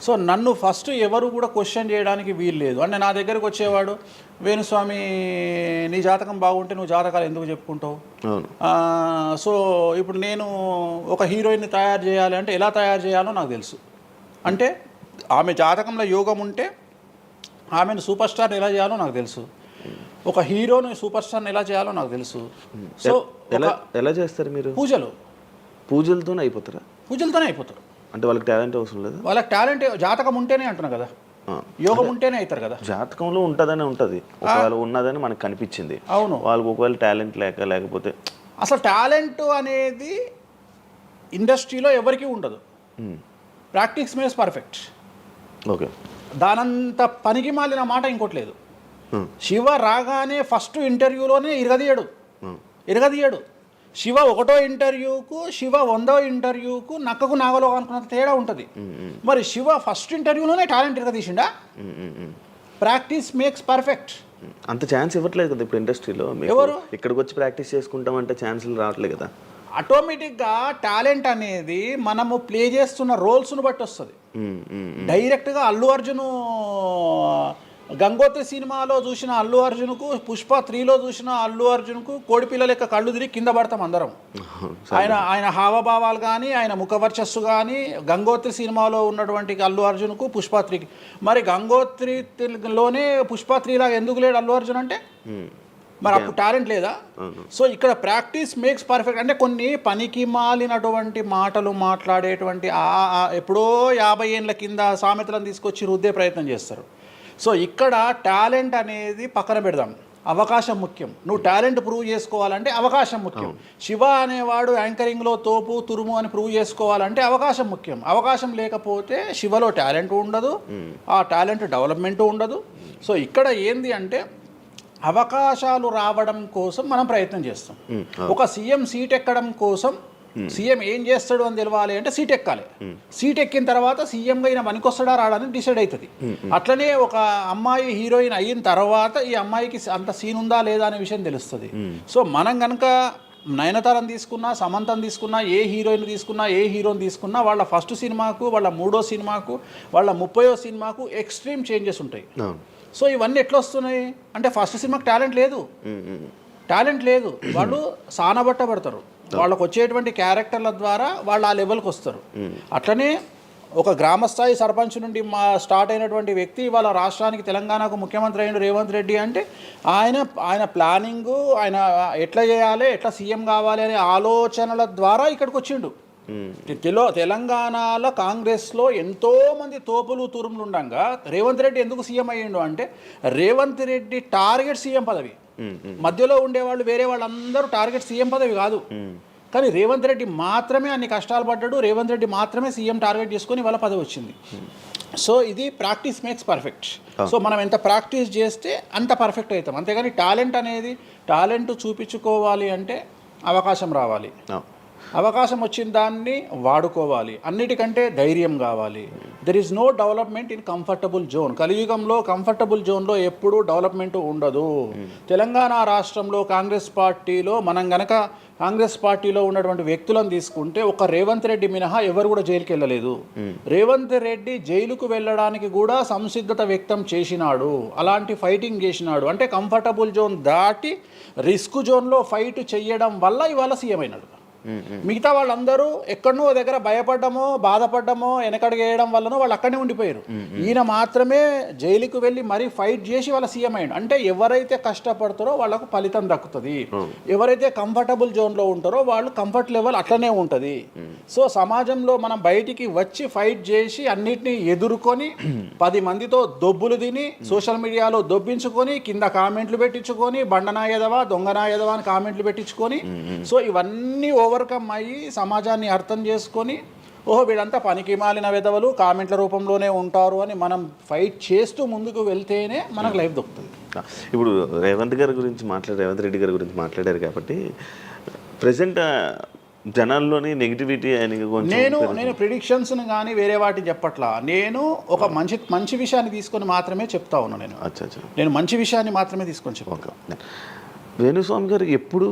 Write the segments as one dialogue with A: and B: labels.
A: So నన్ను first ఎవరు కూడా క్వశ్చన్ చేయడానికి వీలు లేదు. అంటే నా దగ్గరకు వచ్చేవాడు, వేణుస్వామి నీ జాతకం బాగుంటే నువ్వు జాతకాలు ఎందుకు చెప్పుకుంటావు? సో ఇప్పుడు నేను ఒక హీరోయిన్ని తయారు చేయాలి అంటే ఎలా తయారు చేయాలో నాకు తెలుసు. అంటే ఆమె జాతకంలో యోగం ఉంటే ఆమెను సూపర్ స్టార్ని ఎలా చేయాలో నాకు తెలుసు. ఒక హీరోని సూపర్ స్టార్ని ఎలా చేయాలో నాకు తెలుసు. సో
B: ఎలా చేస్తారు మీరు? పూజలతోనే అయిపోతారా?
A: పూజలతోనే అయిపోతారు.
B: అంటే వాళ్ళకి టాలెంట్ అవసరం లేదు?
A: వాళ్ళకి టాలెంట్ జాతకం ఉంటేనే అంటున్నా కదా, యోగం ఉంటేనే అవుతారు కదా.
B: జాతకంలో ఉంటుందని ఉంటుంది, ఒకవేళ ఉన్నదని మనకు కనిపించింది.
A: అవును,
B: వాళ్ళకి ఒకవేళ టాలెంట్ లేకపోతే
A: అసలు టాలెంట్ అనేది ఇండస్ట్రీలో ఎవరికీ ఉండదు. Practice makes perfect.
B: ఓకే,
A: దానంత పనికి మాలిన మాట ఇంకోటి లేదు. శివ రాగానే ఫస్ట్ ఇంటర్వ్యూలోనే ఇరగదీయడు. శివ 1వ ఇంటర్వ్యూకు, శివ 100వ ఇంటర్వ్యూకు నక్కకు నాగలో అనుకున్నంత తేడా ఉంటుంది. మరి శివ ఫస్ట్ ఇంటర్వ్యూలోనే టాలెంట్ ఇరగదీసిండా? Practice makes perfect.
B: అంత ఛాన్స్ ఇవ్వట్లేదు కదా ఇప్పుడు ఇండస్ట్రీలో. ఎవరు ఇక్కడికి వచ్చి ప్రాక్టీస్ చేసుకుంటామంటే ఛాన్సులు రావట్లేదు కదా.
A: ఆటోమేటిక్గా టాలెంట్ అనేది మనము ప్లే చేస్తున్న రోల్స్ను బట్టి వస్తుంది. డైరెక్ట్గా అల్లు అర్జున్ గంగోత్రి సినిమాలో చూసిన అల్లు అర్జున్కు, పుష్ప 3లో చూసిన అల్లు అర్జున్కు కోడిపిల్ల లెక్క కళ్ళు తిరిగి కింద పడతాం అందరం. ఆయన హావభావాలు కానీ, ఆయన ముఖవర్చస్సు కానీ, గంగోత్రి సినిమాలో ఉన్నటువంటి అల్లు అర్జున్కు, పుష్ప 3కి. మరి గంగోత్రిలోనే పుష్ప 3 లాగా ఎందుకు లేడు అల్లు అర్జున్ అంటే? మరి అప్పుడు టాలెంట్ లేదా? సో ఇక్కడ ప్రాక్టీస్ మేక్స్ పర్ఫెక్ట్. అంటే కొన్ని పనికి మాలినటువంటి మాటలు మాట్లాడేటువంటి ఎప్పుడో 50 ఏళ్ళ కింద సామెతలను తీసుకొచ్చి రుద్దే ప్రయత్నం చేస్తారు. సో ఇక్కడ టాలెంట్ అనేది పక్కన పెడదాం, అవకాశం ముఖ్యం. నువ్వు టాలెంట్ ప్రూవ్ చేసుకోవాలంటే అవకాశం ముఖ్యం. శివ అనేవాడు యాంకరింగ్లో తోపు తురుము అని ప్రూవ్ చేసుకోవాలంటే అవకాశం ముఖ్యం. అవకాశం లేకపోతే శివలో టాలెంట్ ఉండదు, ఆ టాలెంట్ డెవలప్మెంట్ ఉండదు. సో ఇక్కడ ఏంది అంటే అవకాశాలు రావడం కోసం మనం ప్రయత్నం చేస్తాం. ఒక సీఎం సీట్ ఎక్కడం కోసం సీఎం ఏం చేస్తాడు అని తెలవాలి అంటే సీట్ ఎక్కాలి. సీట్ ఎక్కిన తర్వాత సీఎంగా ఈయన పనికొస్తాడా రాడని డిసైడ్ అవుతుంది. అట్లనే ఒక అమ్మాయి హీరోయిన్ అయిన తర్వాత ఈ అమ్మాయికి అంత సీన్ ఉందా లేదా అనే విషయం తెలుస్తుంది. సో మనం కనుక నయనతారని తీసుకున్నా, సమంతని తీసుకున్నా, ఏ హీరోయిన్ తీసుకున్నా, ఏ హీరోని తీసుకున్నా, వాళ్ళ ఫస్ట్ సినిమాకు, వాళ్ళ 3వ సినిమాకు, వాళ్ళ 30వ సినిమాకు ఎక్స్ట్రీమ్ చేంజెస్ ఉంటాయి. సో ఇవన్నీ ఎట్లా వస్తున్నాయి అంటే ఫస్ట్ సినిమాకి టాలెంట్ లేదు, వాళ్ళు సానబట్టబడతారు. వాళ్ళకు వచ్చేటువంటి క్యారెక్టర్ల ద్వారా వాళ్ళు ఆ లెవెల్కి వస్తారు. అట్లనే ఒక గ్రామస్థాయి సర్పంచ్ నుండి స్టార్ట్ అయినటువంటి వ్యక్తి వాళ్ళ రాష్ట్రానికి, తెలంగాణకు ముఖ్యమంత్రి అయిన రేవంత్ రెడ్డి అంటే ఆయన ప్లానింగు, ఆయన ఎట్లా చేయాలి, ఎట్లా సీఎం కావాలి అనే ఆలోచనల ద్వారా ఇక్కడికి వచ్చిండు. తెలంగాణలో కాంగ్రెస్లో ఎంతోమంది తోపులు తురుములు ఉండగా రేవంత్ రెడ్డి ఎందుకు సీఎం అయ్యిండు అంటే రేవంత్ రెడ్డి టార్గెట్ సీఎం పదవి. మధ్యలో ఉండేవాళ్ళు వేరే వాళ్ళందరూ టార్గెట్ సీఎం పదవి కాదు. కానీ రేవంత్ రెడ్డి మాత్రమే అన్ని కష్టాలు పడ్డాడు, రేవంత్ రెడ్డి మాత్రమే సీఎం టార్గెట్ చేసుకొని వాళ్ళ పదవి వచ్చింది. సో ఇది ప్రాక్టీస్ మేక్స్ పర్ఫెక్ట్. సో మనం ఎంత ప్రాక్టీస్ చేస్తే అంత పర్ఫెక్ట్ అవుతాం. అంతేగాని టాలెంట్ చూపించుకోవాలి అంటే అవకాశం రావాలి, అవకాశం వచ్చిన దాన్ని వాడుకోవాలి. అన్నిటికంటే ధైర్యం కావాలి. There is no development in comfortable zone. కలియుగంలో కంఫర్టబుల్ జోన్లో ఎప్పుడూ డెవలప్మెంట్ ఉండదు. తెలంగాణ రాష్ట్రంలో కాంగ్రెస్ పార్టీలో మనం గనక కాంగ్రెస్ పార్టీలో ఉన్నటువంటి వ్యక్తులను తీసుకుంటే ఒక రేవంత్ రెడ్డి మినహా ఎవరు కూడా జైలుకి వెళ్ళలేదు. రేవంత్ రెడ్డి జైలుకు వెళ్ళడానికి కూడా సంసిద్ధత వ్యక్తం చేసినాడు, అలాంటి ఫైటింగ్ చేసినాడు. అంటే కంఫర్టబుల్ జోన్ దాటి రిస్క్ జోన్లో ఫైట్ చేయడం వల్ల ఇవాళ సీఎం అయినాడు. మిగతా వాళ్ళందరూ ఎక్కడనో దగ్గర భయపడ్డమో, బాధపడ్డమో, వెనకడిగేయడం వల్లనో వాళ్ళు అక్కడనే ఉండిపోయారు. ఈయన మాత్రమే జైలుకు వెళ్ళి మరీ ఫైట్ చేసి వాళ్ళ సీఎం అయ్యాడు. అంటే ఎవరైతే కష్టపడతారో వాళ్ళకు ఫలితం దక్కుతుంది, ఎవరైతే కంఫర్టబుల్ జోన్లో ఉంటారో వాళ్ళు కంఫర్ట్ లెవెల్ అట్లనే ఉంటుంది. సో సమాజంలో మనం బయటికి వచ్చి ఫైట్ చేసి అన్నిటినీ ఎదుర్కొని 10 మందితో దొబ్బులు తిని సోషల్ మీడియాలో దొబ్బించుకొని కింద కామెంట్లు పెట్టించుకొని బండనాయదవా దొంగనాయదవా అని కామెంట్లు పెట్టించుకొని సో ఇవన్నీ ఓవర్కమ్ అయ్యి సమాజాన్ని అర్థం చేసుకొని వీళ్ళంతా పనికి మాలిన వెధవలు కామెంట్ల రూపంలోనే ఉంటారు అని మనం ఫైట్ చేస్తూ ముందుకు వెళ్తేనే మనకు లైఫ్ దొరుకుతుంది.
B: ఇప్పుడు రేవంత్ రెడ్డి గారి గురించి మాట్లాడారు కాబట్టి ప్రజెంట్ జనాల్లోని నెగిటివిటీ
A: నేను ప్రిడిక్షన్స్ని కానీ వేరే వాటిని చెప్పట్లా. నేను ఒక మంచి విషయాన్ని తీసుకొని మాత్రమే చెప్తా ఉన్నాను. నేను మంచి విషయాన్ని మాత్రమే తీసుకొని చెప్పాను.
B: వేణుస్వామి గారు ఎప్పుడు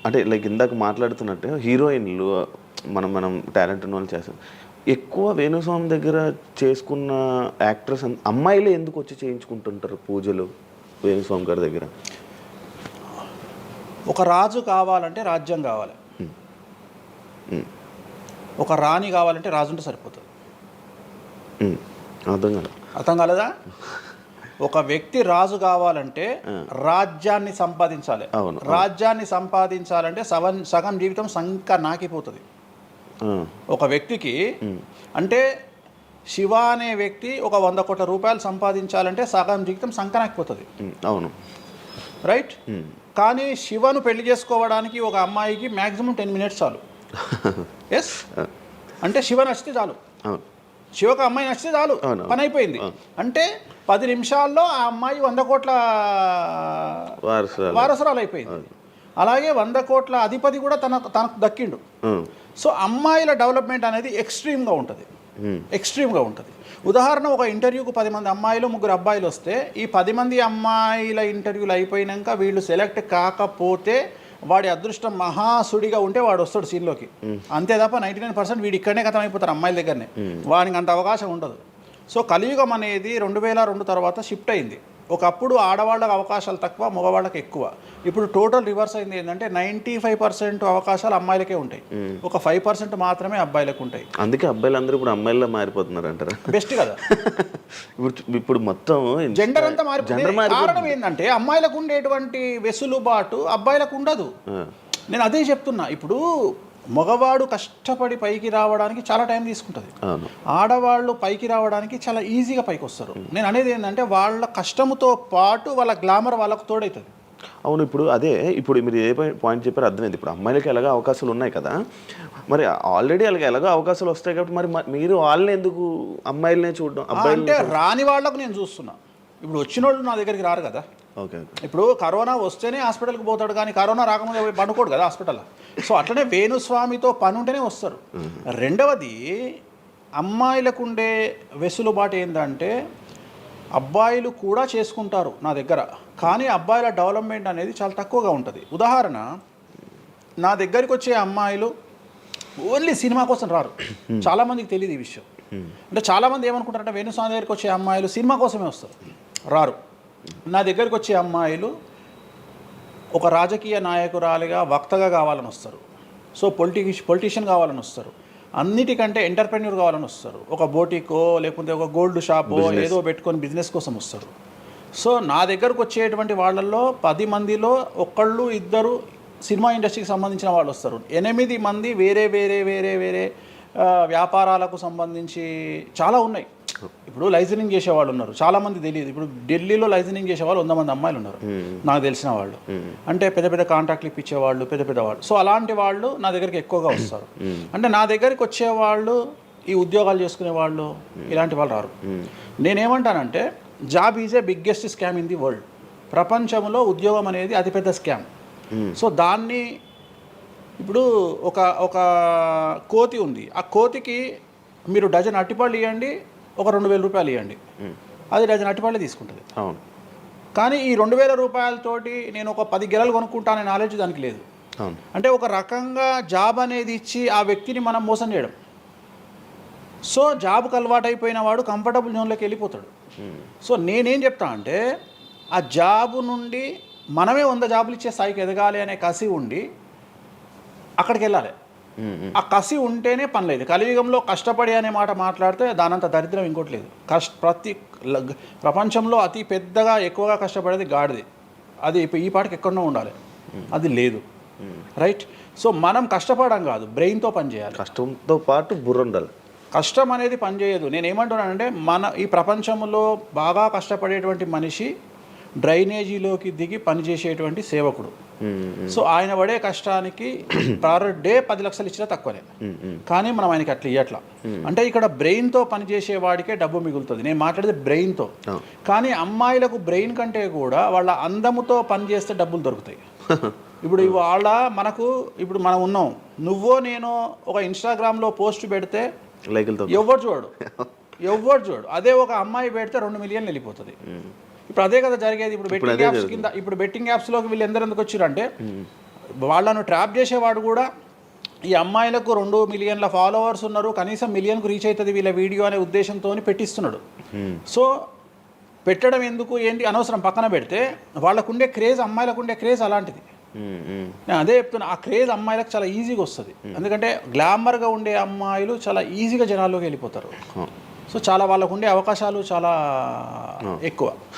B: అంటే లైక్ ఇందాక మాట్లాడుతున్నట్టు హీరోయిన్లు మనం టాలెంట్ ఉన్న వాళ్ళు చేస్తాం, ఎక్కువ వేణుస్వామి దగ్గర చేసుకున్న యాక్టర్స్ అమ్మాయిలే ఎందుకు వచ్చి చేయించుకుంటుంటారు పూజలు వేణుస్వామి గారి దగ్గర?
A: ఒక రాజు కావాలంటే రాజ్యం కావాలి, ఒక రాణి కావాలంటే రాజు ఉంటే సరిపోతుంది. అర్థం కాలేదా? ఒక వ్యక్తి రాజు కావాలంటే రాజ్యాన్ని సంపాదించాలి. రాజ్యాన్ని సంపాదించాలంటే సగం జీవితం సంక నాకిపోతుంది ఒక వ్యక్తికి. అంటే శివ అనే వ్యక్తి ఒక 100 కోట్ల రూపాయలు సంపాదించాలంటే సగం జీవితం సంకనాకిపోతుంది.
B: అవును,
A: రైట్. కానీ శివను పెళ్లి చేసుకోవడానికి ఒక అమ్మాయికి మ్యాక్సిమం 10 మినిట్స్ చాలు. ఎస్, అంటే శివ నచ్చితే చాలు, శివకు అమ్మాయి నచ్చితే చాలు, పని అయిపోయింది. అంటే 10 నిమిషాల్లో ఆ అమ్మాయి 100 కోట్ల వారసురాలు అయిపోయింది. అలాగే 100 కోట్ల అధిపతి కూడా తనకు దక్కిండు. సో అమ్మాయిల డెవలప్మెంట్ అనేది ఎక్స్ట్రీమ్గా ఉంటుంది, ఎక్స్ట్రీమ్గా ఉంటుంది. ఉదాహరణ, ఒక ఇంటర్వ్యూకు 10 మంది అమ్మాయిలు 3 అబ్బాయిలు వస్తే ఈ 10 మంది అమ్మాయిల ఇంటర్వ్యూలు అయిపోయినాక వీళ్ళు సెలెక్ట్ కాకపోతే వాడి అదృష్టం మహాసుడిగా ఉంటే వాడు వస్తాడు సీన్లోకి. అంతే తప్ప 99% వీడు ఇక్కడనే కథం అయిపోతారు అమ్మాయిల దగ్గరనే, వాడికి అంత అవకాశం ఉండదు. సో కలియుగం అనేది 2002 తర్వాత షిఫ్ట్ అయింది. ఒకప్పుడు ఆడవాళ్ళకి అవకాశాలు తక్కువ, మగవాళ్ళకి ఎక్కువ. ఇప్పుడు టోటల్ రివర్స్ అయింది. ఏంటంటే 95% అవకాశాలు అమ్మాయిలకే ఉంటాయి, ఒక 5% మాత్రమే అబ్బాయిలకు ఉంటాయి.
B: అందుకే అబ్బాయిలు అందరూ ఇప్పుడు అమ్మాయిలా మారిపోతున్నారు అంటారా?
A: బెస్ట్ కదా.
B: ఇప్పుడు మొత్తం
A: జెండర్ అంతా మారిపోయింది. కారణం ఏంటంటే అమ్మాయిలకు ఉండేటువంటి వెసులుబాటు అబ్బాయిలకు ఉండదు. నేను అదే చెప్తున్నా. ఇప్పుడు మగవాడు కష్టపడి పైకి రావడానికి చాలా టైం తీసుకుంటుంది, ఆడవాళ్ళు పైకి రావడానికి చాలా ఈజీగా పైకి వస్తారు. నేను అనేది ఏంటంటే వాళ్ళ కష్టముతో పాటు వాళ్ళ గ్లామర్ వాళ్ళకు తోడవుతుంది.
B: అవును, ఇప్పుడు మీరు ఏ పాయింట్ చెప్పారో అర్థమైంది. ఇప్పుడు అమ్మాయిలకి ఎలాగో అవకాశాలు ఉన్నాయి కదా, మరి ఆల్రెడీ అలాగే ఎలాగో అవకాశాలు వస్తాయి కాబట్టి మరి మీరు వాళ్ళని ఎందుకు అమ్మాయిలనే చూడడం?
A: అంటే రాని వాళ్ళకు నేను చూస్తున్నా. ఇప్పుడు వచ్చిన వాళ్ళు నా దగ్గరికి రారు కదా.
B: ఓకే,
A: ఇప్పుడు కరోనా వస్తేనే హాస్పిటల్కి పోతాడు, కానీ కరోనా రాకముందే పండుకోడు కదా హాస్పిటల్లో. సో అట్లనే వేణుస్వామితో పని ఉంటేనే వస్తారు. రెండవది, అమ్మాయిలకు ఉండే వెసులుబాటు ఏంటంటే అబ్బాయిలు కూడా చేసుకుంటారు నా దగ్గర, కానీ అబ్బాయిల డెవలప్మెంట్ అనేది చాలా తక్కువగా ఉంటుంది. ఉదాహరణ, నా దగ్గరికి వచ్చే అమ్మాయిలు ఓన్లీ సినిమా కోసం రారు. చాలామందికి తెలియదు ఈ విషయం. అంటే చాలామంది ఏమనుకుంటారంటే వేణుస్వామి దగ్గరికి వచ్చే అమ్మాయిలు సినిమా కోసమే వస్తారు, రారు. నా దగ్గరికి వచ్చే అమ్మాయిలు ఒక రాజకీయ నాయకురాలిగా వక్తగా కావాలని వస్తారు, సో పొలిటీషియన్ కావాలని వస్తారు, అన్నిటికంటే ఎంటర్ప్రెన్యూర్ కావాలని వస్తారు, ఒక బోటికో లేకపోతే ఒక గోల్డ్ షాపో ఏదో పెట్టుకొని బిజినెస్ కోసం వస్తారు. సో నా దగ్గరకు వచ్చేటువంటి వాళ్ళల్లో 10 మందిలో 1-2 సినిమా ఇండస్ట్రీకి సంబంధించిన వాళ్ళు వస్తారు. 8 మంది వేరే వేరే వేరే వేరే వ్యాపారాలకు సంబంధించి చాలా ఉన్నాయి. ఇప్పుడు లైసెన్సింగ్ చేసేవాళ్ళు ఉన్నారు, చాలామంది తెలియదు. ఇప్పుడు ఢిల్లీలో లైసెన్సింగ్ చేసేవాళ్ళు 100 మంది అమ్మాయిలు ఉన్నారు నాకు తెలిసిన వాళ్ళు. అంటే పెద్ద పెద్ద కాంట్రాక్ట్లు ఇప్పించేవాళ్ళు, పెద్ద పెద్ద వాళ్ళు. సో అలాంటి వాళ్ళు నా దగ్గరికి ఎక్కువగా వస్తారు. అంటే నా దగ్గరికి వచ్చేవాళ్ళు ఈ ఉద్యోగాలు చేసుకునే వాళ్ళు, ఇలాంటి వాళ్ళు రారు. నేనేమంటానంటే job is a biggest scam in the world. ప్రపంచంలో ఉద్యోగం అనేది అతిపెద్ద స్కామ్. సో దాన్ని ఇప్పుడు ఒక కోతి ఉంది, ఆ కోతికి మీరు డజన్ అట్టిపళ్ళు ఇవ్వండి, ఒక 2000 రూపాయలు ఇవ్వండి, అది డజన్ అట్టిపళ్ళే తీసుకుంటుంది. కానీ ఈ 2000 రూపాయలతోటి నేను ఒక 10 గెలలు కొనుక్కుంటాననే నాలెడ్జ్ దానికి లేదు. అంటే ఒక రకంగా జాబ్ అనేది ఇచ్చి ఆ వ్యక్తిని మనం మోసం చేయడం. సో జాబ్కి అలవాటు అయిపోయిన వాడు కంఫర్టబుల్ జోన్లోకి వెళ్ళిపోతాడు. సో నేనేం చెప్తా అంటే ఆ జాబు నుండి మనమే 100 జాబులు ఇచ్చే స్థాయికి ఎదగాలి అనే కసి ఉండి అక్కడికి వెళ్ళాలి. ఆ కసి ఉంటేనే పని లేదు. కలియుగంలో కష్టపడి అనే మాట మాట్లాడితే దానంత దరిద్రం ఇంకోటి లేదు. ప్రపంచంలో అతి పెద్దగా ఎక్కువగా కష్టపడేది గాడిది. అది ఈ పాటికి ఎక్కడో ఉండాలి, అది లేదు. రైట్. సో మనం కష్టపడడం కాదు, బ్రెయిన్తో పని చేయాలి.
B: కష్టంతో పాటు బుర్ర ఉండాలి.
A: కష్టం అనేది పనిచేయదు. నేనేమంటున్నానంటే ఈ ప్రపంచంలో బాగా కష్టపడేటువంటి మనిషి డ్రైనేజీలోకి దిగి పనిచేసేటువంటి సేవకుడు. సో ఆయన పడే కష్టానికి పర్ డే 10 లక్షలు ఇచ్చినా తక్కువనే, కానీ మనం ఆయనకి అట్లా ఇవ్వట్లా. అంటే ఇక్కడ బ్రెయిన్తో పనిచేసే వాడికే డబ్బు మిగులుతుంది. నేను మాట్లాడేది బ్రెయిన్తో. కానీ అమ్మాయిలకు బ్రెయిన్ కంటే కూడా వాళ్ళ అందముతో పనిచేస్తే డబ్బులు దొరుకుతాయి. ఇప్పుడు ఇప్పుడు మనం ఉన్నాం, నువ్వో నేను ఒక ఇన్స్టాగ్రామ్లో పోస్ట్ పెడితే ఎవరు చూడు. అదే ఒక అమ్మాయి పెడితే 2 మిలియన్లు వెళ్ళిపోతుంది. ఇప్పుడు అదే కదా జరిగేది. ఇప్పుడు బెట్టింగ్ యాప్స్లోకి వీళ్ళు ఎందుకు వచ్చారంటే వాళ్ళను ట్రాప్ చేసేవాడు కూడా ఈ అమ్మాయిలకు 2 మిలియన్ల ఫాలోవర్స్ ఉన్నారు, కనీసం మిలియన్కు రీచ్ అవుతుంది వీళ్ళ వీడియో అనే ఉద్దేశంతో పెట్టిస్తున్నాడు. సో పెట్టడం ఎందుకు ఏంటి అనవసరం పక్కన పెడితే, వాళ్ళకుండే క్రేజ్, అమ్మాయిలకు క్రేజ్ అలాంటిది. నేను అదే చెప్తున్నా, ఆ క్రేజ్ అమ్మాయిలకు చాలా ఈజీగా వస్తుంది. ఎందుకంటే గ్లామర్గా ఉండే అమ్మాయిలు చాలా ఈజీగా జనాల్లోకి వెళ్ళిపోతారు. సో చాలా వాళ్ళకు ఉండే అవకాశాలు చాలా ఎక్కువ.